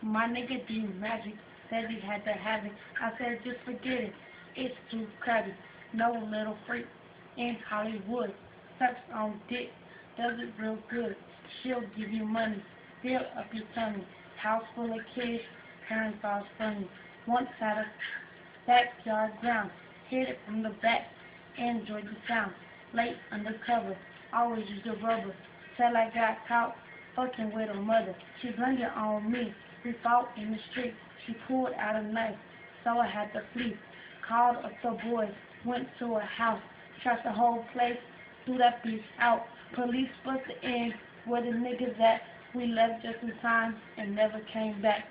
My nigga do magic, said he had to have it. I said just forget it, it's too crowded. No little freak in Hollywood sucks on dick, does it real good. She'll give you money, fill up your tummy. House full of kids, parents all funny. One side of backyard ground, hit it from the back, enjoy the sound. Late undercover, always use the rubber. Till I got caught fucking with her mother. She blamed it on me. We fought in the street. She pulled out a knife, so I had to flee. Called up the boys, went to a house, trashed the whole place, threw that piece out. Police busted in where the niggas at. We left just in time and never came back.